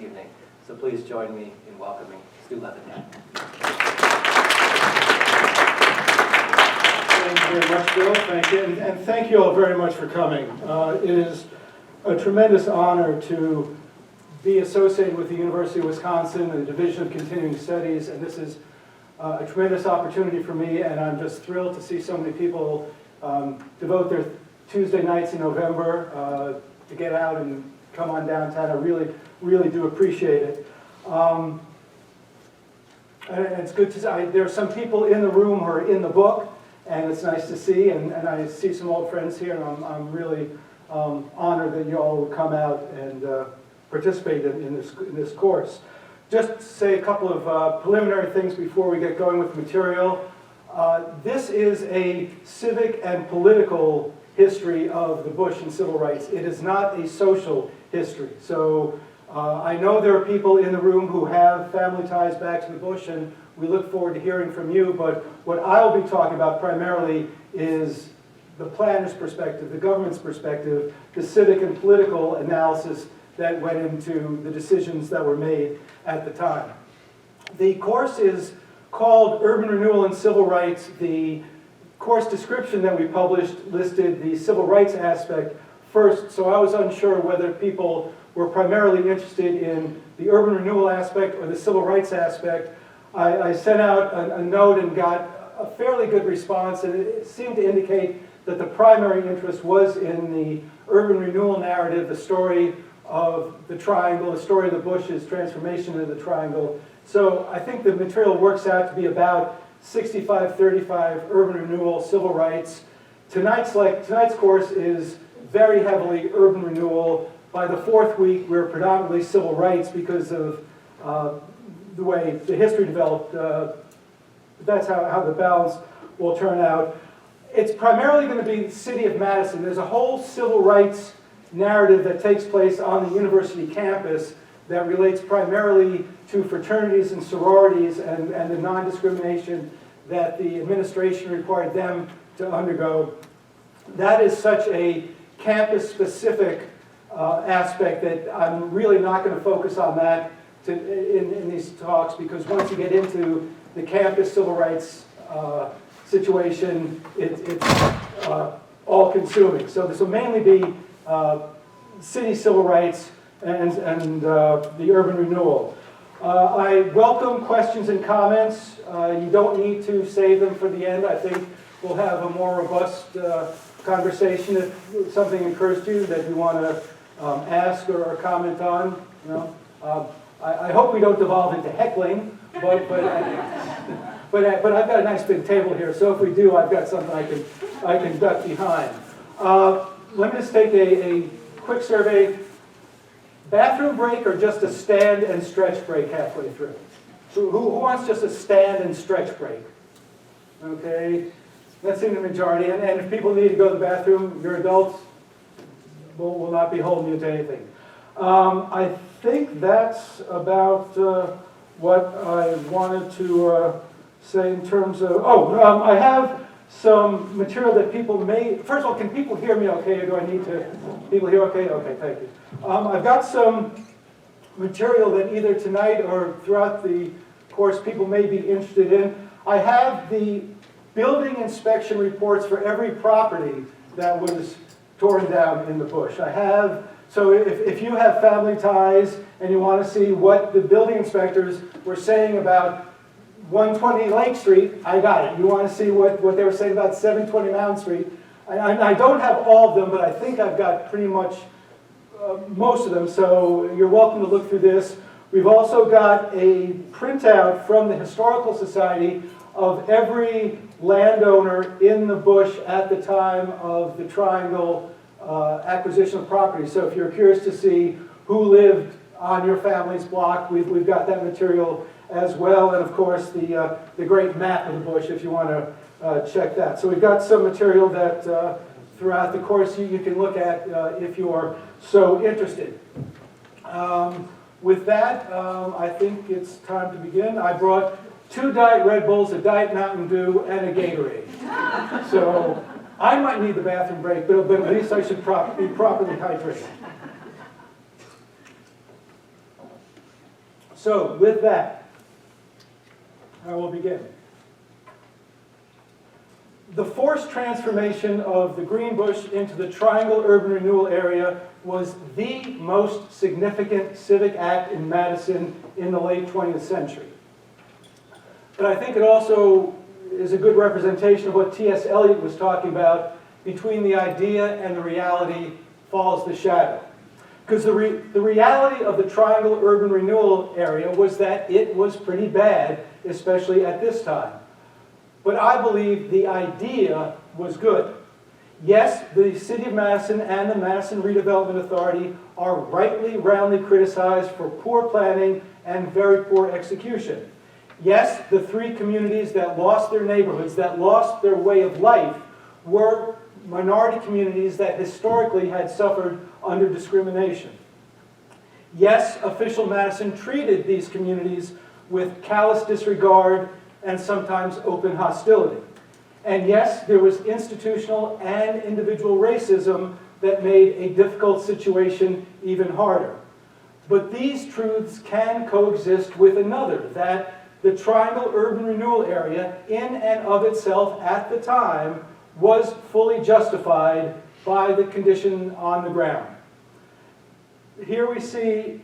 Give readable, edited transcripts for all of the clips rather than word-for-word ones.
evening. So please join me in welcoming Stu Levitan. Thank you very much, Bill. Thank you. And thank you all very much for coming. It is a tremendous honor to be associated with the University of Wisconsin and the Division of Continuing Studies, and this is a tremendous opportunity for me, and I'm just thrilled to see so many people devote their Tuesday nights in November to get out and come on downtown. I really do appreciate it. And it's good to see, there are some people in the room who are in the book, and it's nice to see, and I see some old friends here, and I'm really honored that you all would come out and participate in this course. Just to say a couple of preliminary things before we get going with the material. This is a civic and political history of the Bush and civil rights. It is not a social history. So I know there are people in the room who have family ties back to the Bush, and we look forward to hearing from you, but what I'll be talking about primarily is the planner's perspective, the government's perspective, the civic and political analysis that went into the decisions that were made at the time. The course is called Urban Renewal and Civil Rights. The course description that we published listed the civil rights aspect first, so I was unsure whether people were primarily interested in the urban renewal aspect or the civil rights aspect. I sent out a note and got a fairly good response, and it seemed to indicate that the primary interest was in the urban renewal narrative, the story of the Triangle, the story of the Bush's transformation into the Triangle. So I think the material works out to be about 65-35 urban renewal, civil rights. Tonight's course is very heavily urban renewal. By the fourth week, we're predominantly civil rights because of the way the history developed. That's how the balance will turn out. It's primarily going to be the city of Madison. There's a whole civil rights narrative that takes place on the university campus that relates primarily to fraternities and sororities and the non-discrimination that the administration required them to undergo. That is such a campus-specific aspect that I'm really not going to focus on that in these talks, because once you get into the campus civil rights situation, it's all-consuming. So this will mainly be city civil rights and the urban renewal. I welcome questions and comments. You don't need to save them for the end. I think we'll have a more robust conversation if something occurs to you that you want to ask or comment on. You know, I hope we don't devolve into heckling, but I've got a nice big table here, so if we do, I've got something I can duck behind. Let me just take a quick survey. Bathroom break or just a stand and stretch break halfway through? So who wants just a stand and stretch break? Okay, that's in the majority. And if people need to go to the bathroom, you're adults, we'll not be holding you to anything. I think that's about what I wanted to say in terms of, I have some material that people may, first of all, can people hear me okay, or do I need to, people hear okay? Okay, thank you. I've got some material that either tonight or throughout the course people may be interested in. I have the building inspection reports for every property that was torn down in the Bush. I have, so if you have family ties and you want to see what the building inspectors were saying about 120 Lake Street, I got it. You want to see what they were saying about 720 Mountain Street. I don't have all of them, but I think I've got pretty much most of them, so you're welcome to look through this. We've also got a printout from the Historical Society of every landowner in the Bush at the time of the Triangle acquisition of property. So if you're curious to see who lived on your family's block, we've got that material as well, and of course the great map of the Bush if you want to check that. So we've got some material that throughout the course you can look at if you are so interested. With that, I think it's time to begin. I brought 2 Diet Red Bulls, a Diet Mountain Dew, and a Gatorade. So I might need the bathroom break, but at least I should be properly hydrated. So with that, I will begin. The forced transformation of the Greenbush into the Triangle Urban Renewal Area was the most significant civic act in Madison in the late 20th century. But I think it also is a good representation of what T.S. Eliot was talking about: between the idea and the reality falls the shadow. Because the reality of the Triangle Urban Renewal Area was that it was pretty bad, especially at this time. But I believe the idea was good. Yes, the City of Madison and the Madison Redevelopment Authority are rightly roundly criticized for poor planning and very poor execution. Yes, the three communities that lost their neighborhoods, that lost their way of life, were minority communities that historically had suffered under discrimination. Yes, official Madison treated these communities with callous disregard and sometimes open hostility. And yes, there was institutional and individual racism that made a difficult situation even harder. But these truths can coexist with another, that the Triangle Urban Renewal Area, in and of itself at the time, was fully justified by the condition on the ground. Here we see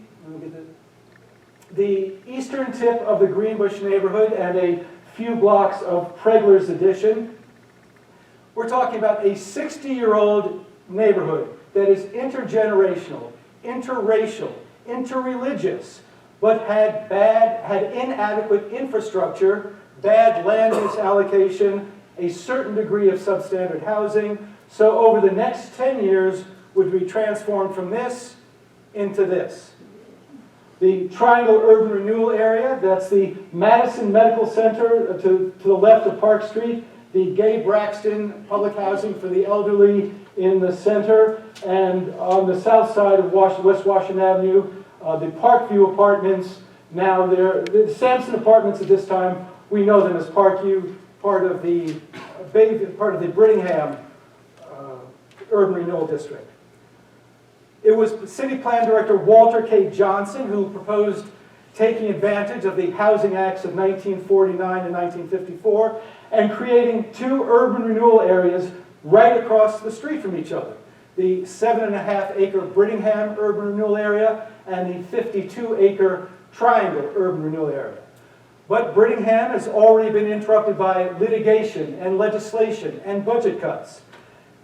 the eastern tip of the Greenbush neighborhood and a few blocks of Pregler's Addition. We're talking about a 60-year-old neighborhood that is intergenerational, interracial, interreligious, but had inadequate infrastructure, bad land use allocation, a certain degree of substandard housing. So over the next 10 years would be transformed from this into this. The Triangle Urban Renewal Area, that's the Madison Medical Center to the left of Park Street, the Gay Braxton Public Housing for the elderly in the center, and on the south side of West Washington Avenue, the Parkview Apartments. Now they're the Sampson Apartments at this time, we know them as Parkview, part of the Brittingham Urban Renewal District. It was City Plan Director Walter K. Johnson who proposed taking advantage of the Housing Acts of 1949 and 1954 and creating two urban renewal areas right across the street from each other. The 7.5-acre Brittingham Urban Renewal Area and the 52-acre Triangle Urban Renewal Area. But Brittingham has already been interrupted by litigation and legislation and budget cuts.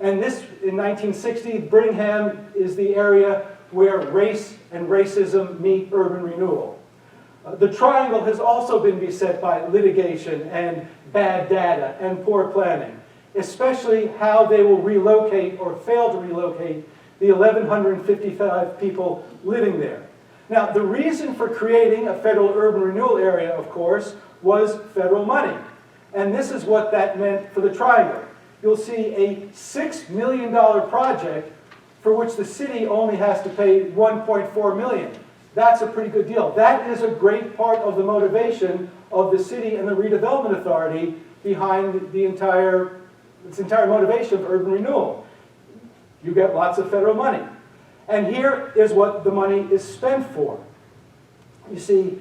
And this, in 1960, Brittingham is the area where race and racism meet urban renewal. The Triangle has also been beset by litigation and bad data and poor planning, especially how they will relocate or fail to relocate the 1,155 people living there. Now, the reason for creating a federal urban renewal area, of course, was federal money. And this is what that meant for the Triangle. You'll see a $6 million project for which the city only has to pay $1.4 million. That's a pretty good deal. That is a great part of the motivation of the city and the redevelopment authority behind its entire motivation of urban renewal. You get lots of federal money. And here is what the money is spent for. You see,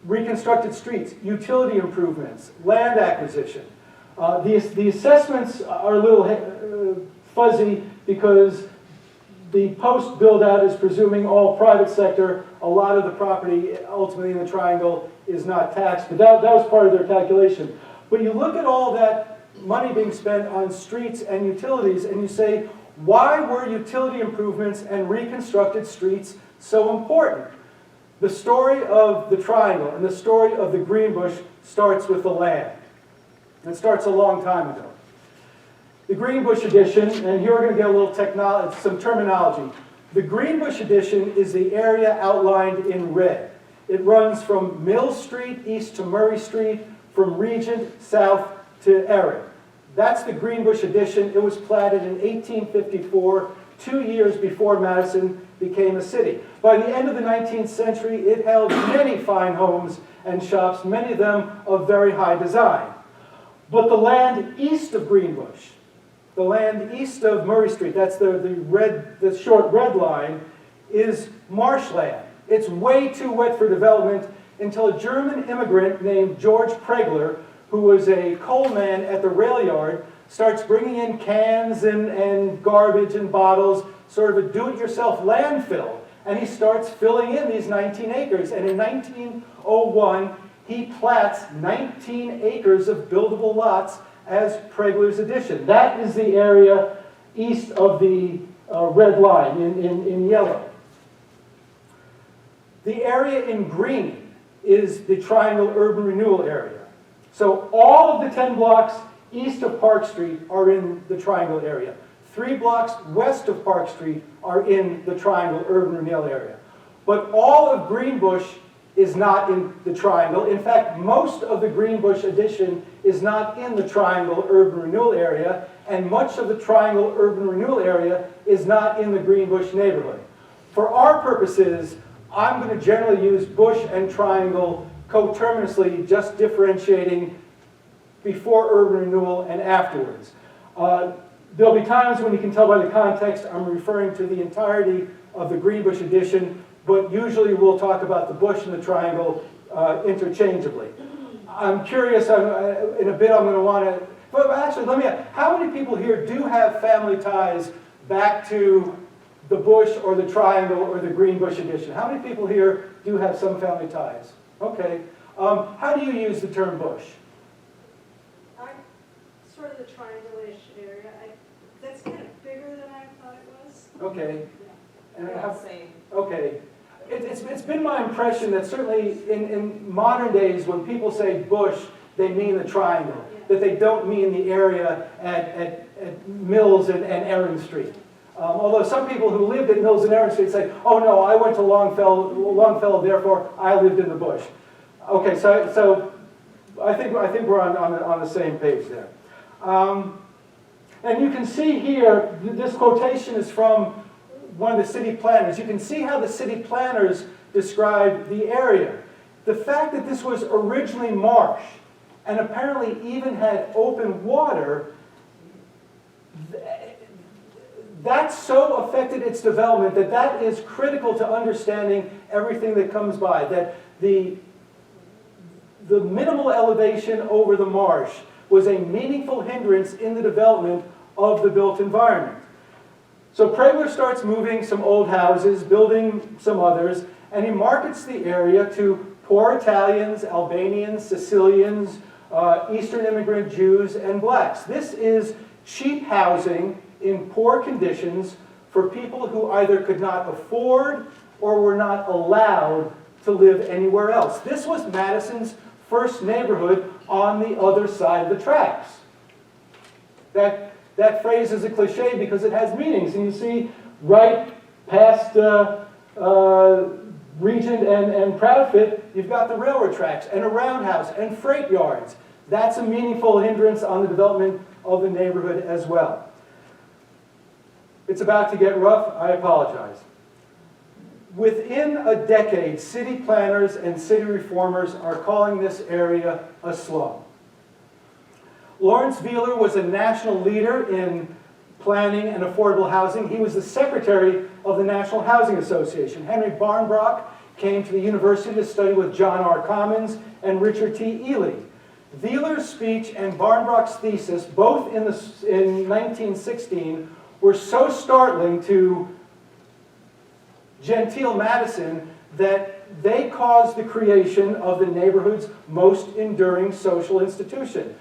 reconstructed streets, utility improvements, land acquisition. The assessments are a little fuzzy because the post build-out is presuming all private sector. A lot of the property ultimately in the Triangle is not taxed, but that was part of their calculation. But you look at all that money being spent on streets and utilities and you say, why were utility improvements and reconstructed streets so important? The story of the Triangle and the story of the Greenbush starts with the land. And it starts a long time ago. The Greenbush Addition, and here we're going to get a little some terminology. The Greenbush Addition is the area outlined in red. It runs from Mill Street east to Murray Street, from Regent south to Erin. That's the Greenbush Addition. It was platted in 1854, 2 years before Madison became a city. By the end of the 19th century, it held many fine homes and shops, many of them of very high design. But the land east of Greenbush, the land east of Murray Street, that's the short red line, is marshland. It's way too wet for development until a German immigrant named George Pregler, who was a coal man at the rail yard, starts bringing in cans and garbage and bottles, sort of a do-it-yourself landfill. And he starts filling in these 19 acres. And in 1901, he plats 19 acres of buildable lots as Pregler's addition. That is the area east of the red line in yellow. The area in green is the Triangle Urban Renewal Area. So all of the 10 blocks east of Park Street are in the Triangle area. 3 blocks west of Park Street are in the Triangle Urban Renewal Area. But all of Greenbush is not in the Triangle. In fact, most of the Greenbush addition is not in the Triangle Urban Renewal Area, and much of the Triangle Urban Renewal Area is not in the Greenbush neighborhood. For our purposes, I'm going to generally use Bush and Triangle coterminously, just differentiating before urban renewal and afterwards. There'll be times when you can tell by the context I'm referring to the entirety of the Greenbush addition, but usually we'll talk about the Bush and the Triangle interchangeably. I'm curious, in a bit I'm going to want to, but actually let me ask, how many people here do have family ties back to the Bush or the Triangle or the Greenbush addition? How many people here do have some family ties? Okay. How do you use the term Bush? I'm sort of the triangle-ish area. That's kind of bigger than I thought it was. Okay. And Same. okay. It's been my impression that certainly in modern days when people say Bush, they mean the Triangle, that they don't mean the area at Mills and Erin Street. Although some people who lived at Mills and Erin Street say, oh no, I went to Longfellow, therefore I lived in the Bush. Okay, so I think we're on the same page there. And you can see here, this quotation is from one of the city planners. You can see how the city planners described the area. The fact that this was originally marsh and apparently even had open water, that so affected its development that is critical to understanding everything that comes by. That the minimal elevation over the marsh was a meaningful hindrance in the development of the built environment. So Pregler starts moving some old houses, building some others, and he markets the area to poor Italians, Albanians, Sicilians, Eastern immigrant Jews, and blacks. This is cheap housing in poor conditions for people who either could not afford or were not allowed to live anywhere else. This was Madison's first neighborhood on the other side of the tracks. That phrase is a cliche because it has meanings. And you see right past Regent and Proudfit, you've got the railroad tracks and a roundhouse and freight yards. That's a meaningful hindrance on the development of the neighborhood as well. It's about to get rough. I apologize. Within a decade, city planners and city reformers are calling this area a slum. Lawrence Wheeler was a national leader in planning and affordable housing. He was the secretary of the National Housing Association. Henry Barnbrock came to the university to study with John R. Commons and Richard T. Ely. Wheeler's speech and Barnbrock's thesis, both in 1916, were so startling to genteel Madison that they caused the creation of the neighborhood's most enduring social institution.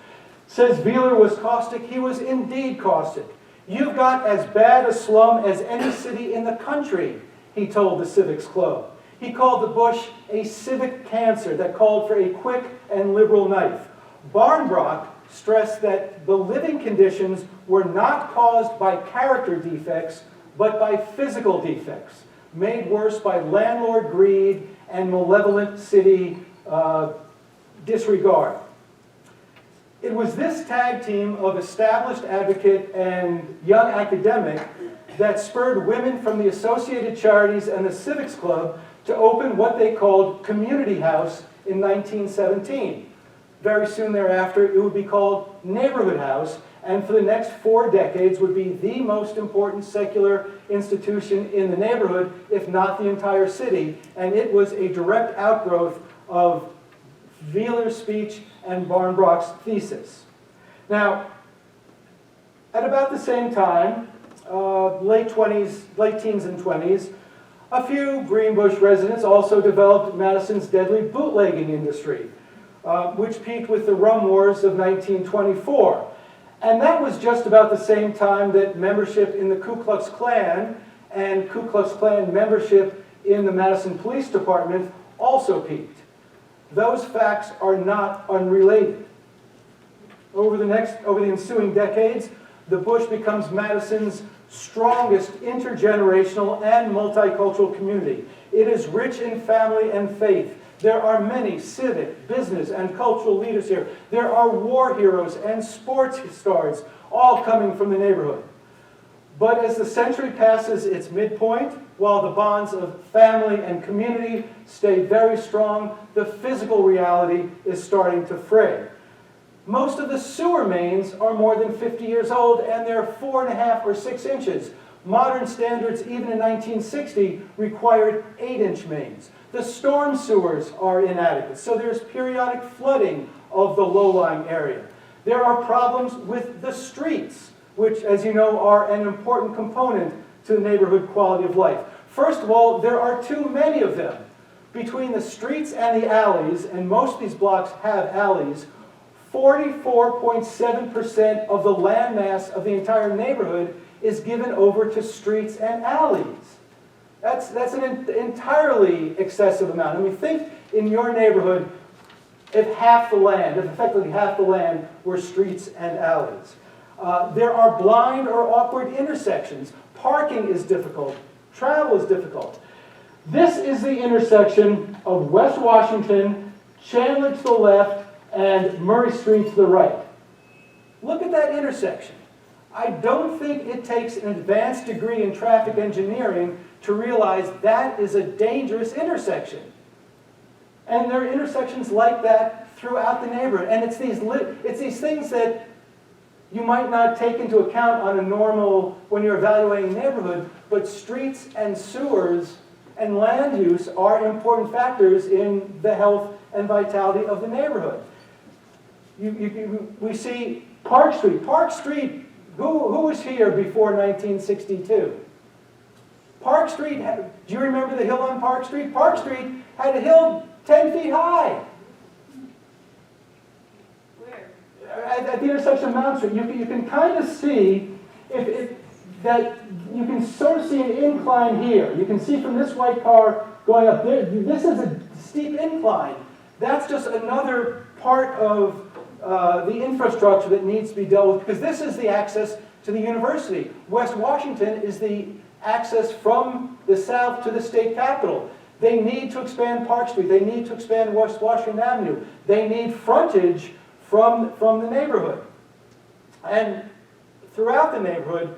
Says Wheeler was caustic, he was indeed caustic. You've got as bad a slum as any city in the country, he told the Civics Club. He called the Bush a civic cancer that called for a quick and liberal knife. Barnbrock stressed that the living conditions were not caused by character defects, but by physical defects, made worse by landlord greed and malevolent city disregard. It was this tag team of established advocate and young academic that spurred women from the Associated Charities and the Civics Club to open what they called Community House in 1917. Very soon thereafter, it would be called Neighborhood House, and for the next 4 decades would be the most important secular institution in the neighborhood, if not the entire city, and it was a direct outgrowth of Wheeler's speech and Barnbrock's thesis. Now, at about the same time, late teens and 20s, a few Greenbush residents also developed Madison's deadly bootlegging industry, which peaked with the rum wars of 1924. And that was just about the same time that membership in the Ku Klux Klan and Ku Klux Klan membership in the Madison Police Department also peaked. Those facts are not unrelated. Over the ensuing decades, the Bush becomes Madison's strongest intergenerational and multicultural community. It is rich in family and faith. There are many civic, business, and cultural leaders here. There are war heroes and sports stars, all coming from the neighborhood. But as the century passes its midpoint, while the bonds of family and community stay very strong, the physical reality is starting to fray. Most of the sewer mains are more than 50 years old, and they're 4.5 or 6 inches. Modern standards, even in 1960, required 8-inch mains. The storm sewers are inadequate, so there's periodic flooding of the low-lying area. There are problems with the streets, which, as you know, are an important component to the neighborhood quality of life. First of all, there are too many of them. Between the streets and the alleys, and most of these blocks have alleys, 44.7% of the landmass of the entire neighborhood is given over to streets and alleys. That's an entirely excessive amount. I mean, think in your neighborhood if effectively half the land were streets and alleys. There are blind or awkward intersections. Parking is difficult. Travel is difficult. This is the intersection of West Washington, Chandler to the left, and Murray Street to the right. Look at that intersection. I don't think it takes an advanced degree in traffic engineering to realize that is a dangerous intersection. And there are intersections like that throughout the neighborhood. And it's these things that you might not take into account on a normal, when you're evaluating a neighborhood, but streets and sewers and land use are important factors in the health and vitality of the neighborhood. We see Park Street. Park Street, who was here before 1962? Park Street, do you remember the hill on Park Street? Park Street had a hill 10 feet high. Where? At the intersection of Mount Street. You can kind of see that you can sort of see an incline here. You can see from this white car going up there. This is a steep incline. That's just another part of the infrastructure that needs to be dealt with, because this is the access to the university. West Washington is the access from the south to the state capitol. They need to expand Park Street. They need to expand West Washington Avenue. They need frontage from the neighborhood. And throughout the neighborhood,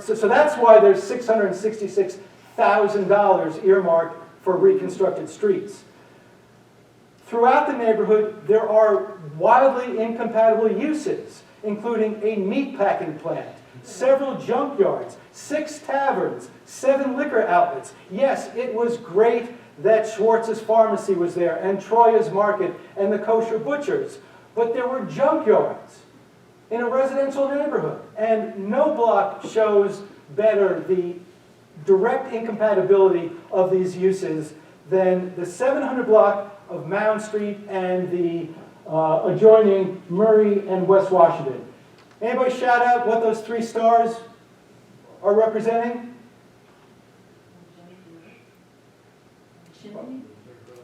so that's why there's $666,000 earmarked for reconstructed streets. Throughout the neighborhood, there are wildly incompatible uses, including a meatpacking plant, several junkyards, 6 taverns, 7 liquor outlets. Yes, it was great that Schwartz's Pharmacy was there, and Troya's Market, and the Kosher Butchers, but there were junkyards in a residential neighborhood, and no block shows better the direct incompatibility of these uses than the 700 block of Mound Street and the adjoining Murray and West Washington. Anybody shout out what those 3 stars are representing?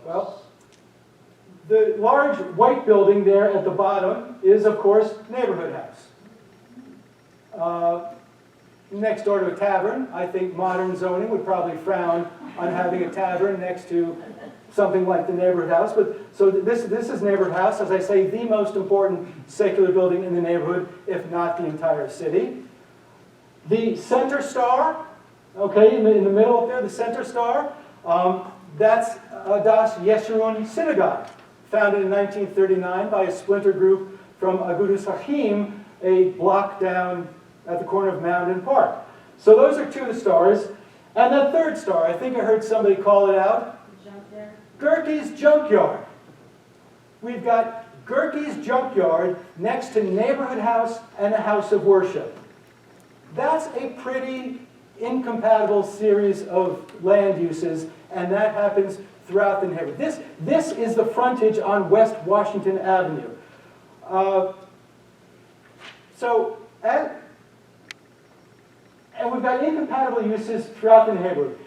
Well, the large white building there at the bottom is, of course, Neighborhood House. Next door to a tavern. I think modern zoning would probably frown on having a tavern next to something like the Neighborhood House. But so this is Neighborhood House, as I say, the most important secular building in the neighborhood, if not the entire city. The Center Star, okay, in the middle up there, the Center Star, that's Das Yeshurun Synagogue, founded in 1939 by a splinter group from Agudas Achim, a block down at the corner of Mound and Park. So those are two of the stars. And that third star, I think I heard somebody call it out. Junkyard. Gerke's Junkyard. We've got Gerke's Junkyard next to Neighborhood House and a House of Worship. That's a pretty incompatible series of land uses, and that happens throughout the neighborhood. This is the frontage on West Washington Avenue. And we've got incompatible uses throughout the neighborhood.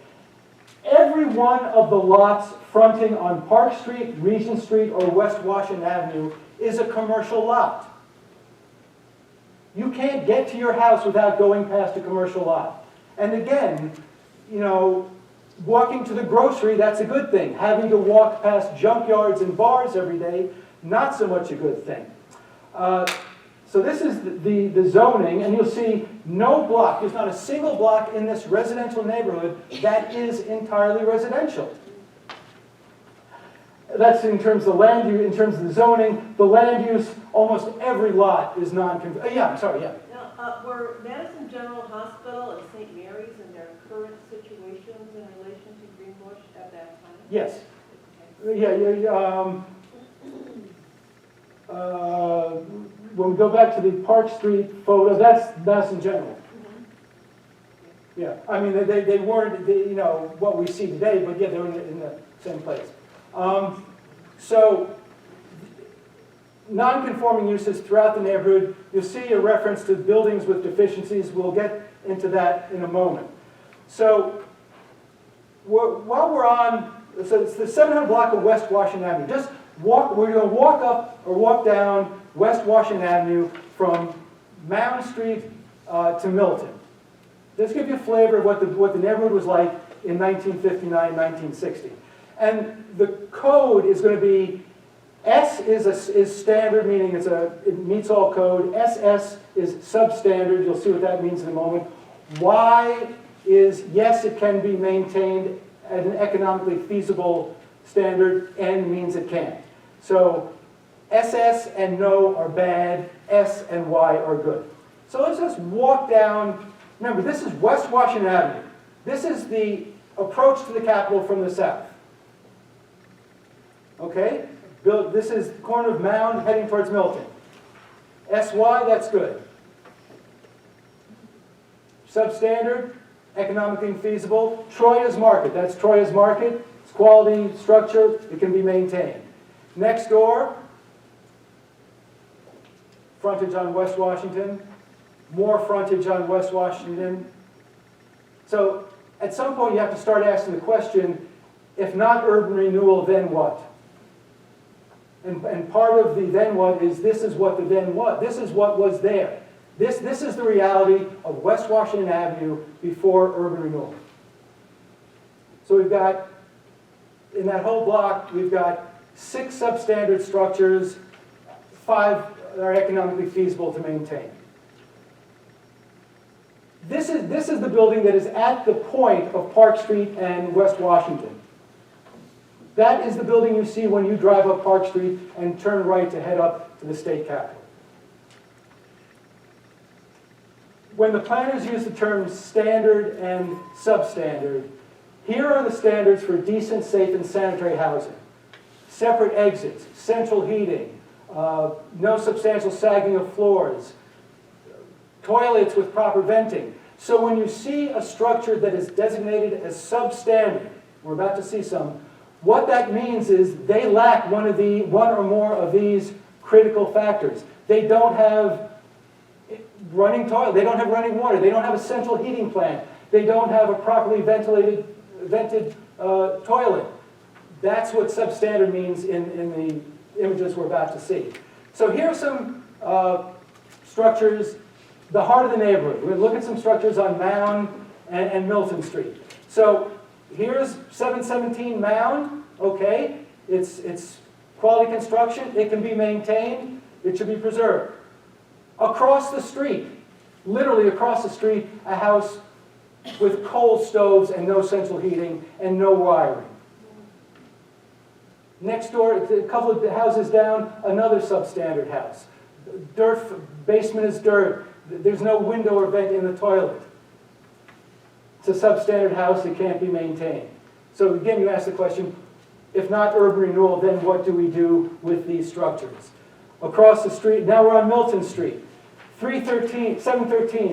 Every one of the lots fronting on Park Street, Regent Street, or West Washington Avenue is a commercial lot. You can't get to your house without going past a commercial lot. And again, you know, walking to the grocery, that's a good thing. Having to walk past junkyards and bars every day, not so much a good thing. So this is the zoning, and you'll see no block, there's not a single block in this residential neighborhood that is entirely residential. That's in terms of the land use, in terms of the zoning. The land use, almost every lot is non-conforming. Yeah, I'm sorry, yeah. Now, were Madison General Hospital and St. Mary's in their current situations in relation to Greenbush at that time? Yes. Okay. Yeah. When we go back to the Park Street photo, that's Madison General. Yeah, I mean, they weren't, you know, what we see today, but yeah, they were in the same place. So, non-conforming uses throughout the neighborhood. You'll see a reference to buildings with deficiencies. We'll get into that in a moment. So, while we're on, so it's the 700 block of West Washington Avenue. Just walk, we're going to walk up or walk down West Washington Avenue from Mound Street to Milton. Just give you a flavor of what the neighborhood was like in 1959, 1960. And the code is going to be, S is standard, meaning it meets all code. SS is substandard. You'll see what that means in a moment. Y is, yes, it can be maintained at an economically feasible standard. N means it can't. So SS and no are bad. S and Y are good. So let's just walk down. Remember, this is West Washington Avenue. This is the approach to the Capitol from the south. Okay? This is the corner of Mound heading towards Milton. SY, that's good. Substandard, economically infeasible. Troya's Market, that's Troya's Market. It's quality, structure, it can be maintained. Next door, frontage on West Washington. More frontage on West Washington. So at some point you have to start asking the question, if not urban renewal, then what? And part of the then what is, this is what the then what. This is what was there. This is the reality of West Washington Avenue before urban renewal. So we've got, in that whole block, we've got 6 substandard structures, 5 are economically feasible to maintain. This is the building that is at the point of Park Street and West Washington. That is the building you see when you drive up Park Street and turn right to head up to the state capitol. When the planners use the terms standard and substandard, here are the standards for decent, safe, and sanitary housing. Separate exits, central heating, no substantial sagging of floors, toilets with proper venting. So when you see a structure that is designated as substandard, we're about to see some, what that means is they lack one or more of these critical factors. They don't have running toilet, they don't have running water, they don't have a central heating plant, they don't have a properly vented toilet. That's what substandard means in the images we're about to see. So here are some structures, the heart of the neighborhood. We're going to look at some structures on Mound and Milton Street. So here's 717 Mound, okay? It's quality construction, it can be maintained, it should be preserved. Across the street, literally across the street, a house with coal stoves and no central heating and no wiring. Next door, a couple of houses down, another substandard house. basement is dirt, there's no window or vent in the toilet. It's a substandard house, it can't be maintained. So again, you ask the question, if not urban renewal, then what do we do with these structures? Across the street, now we're on Milton Street. 713,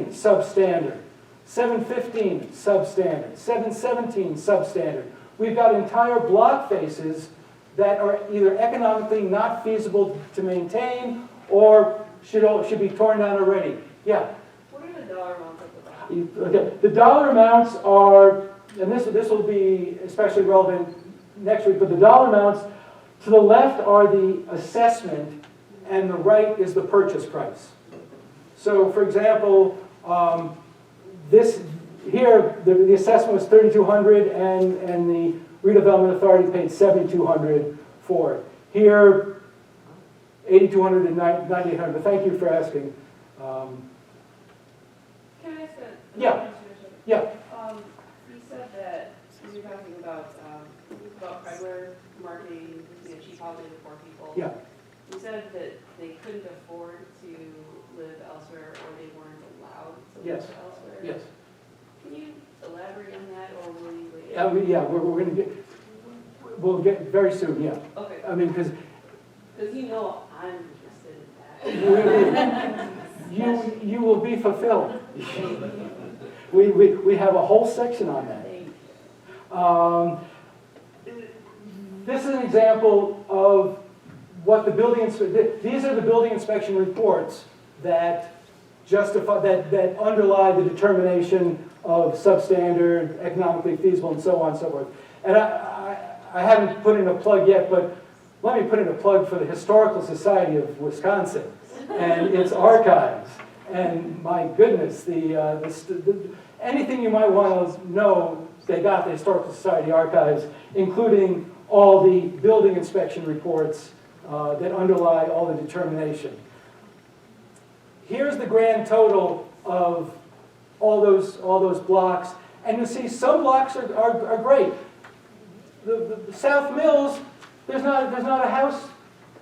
substandard. 715, substandard. 717, substandard. We've got entire block faces that are either economically not feasible to maintain or should be torn down already. Yeah? What are the dollar amounts of the block? Okay. The dollar amounts are, and this will be especially relevant next week, but the dollar amounts to the left are the assessment and the right is the purchase price. So for example, the assessment was $3,200 and the redevelopment authority paid $7,200 for it. Here, $8,200 and $9,800. But thank you for asking. Can I ask a Yeah. question? Yeah. You said that you were talking about hardware marketing, cheap housing for people. Yeah. You said that they couldn't afford to live elsewhere or they weren't allowed to Yes. live elsewhere. Yes. Can you elaborate on that, or will you wait? We're going to we'll get very soon. Yeah. Okay. I mean, because Because I'm interested in that. you will be fulfilled. We have a whole section on that. This is an example of what the these are the building inspection reports that justify, that underlie the determination of substandard, economically feasible, and so on and so forth. And I haven't put in a plug yet, but let me put in a plug for the Historical Society of Wisconsin and its archives. And my goodness, anything you might want to know, they got the Historical Society archives, including all the building inspection reports that underlie all the determination. Here's the grand total of all those blocks, and you see some blocks are great. The South Mills, there's not a house.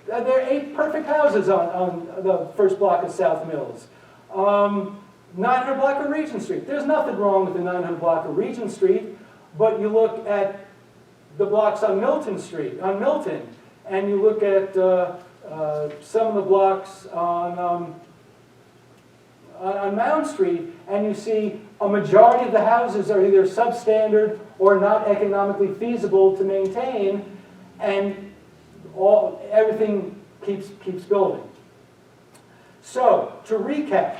There are 8 perfect houses on the first block of South Mills. 900 block of Regent Street. There's nothing wrong with the 900 block of Regent Street, but you look at the blocks on Milton, and you look at some of the blocks on Mound Street, and you see a majority of the houses are either substandard or not economically feasible to maintain, and everything keeps building. So, to recap,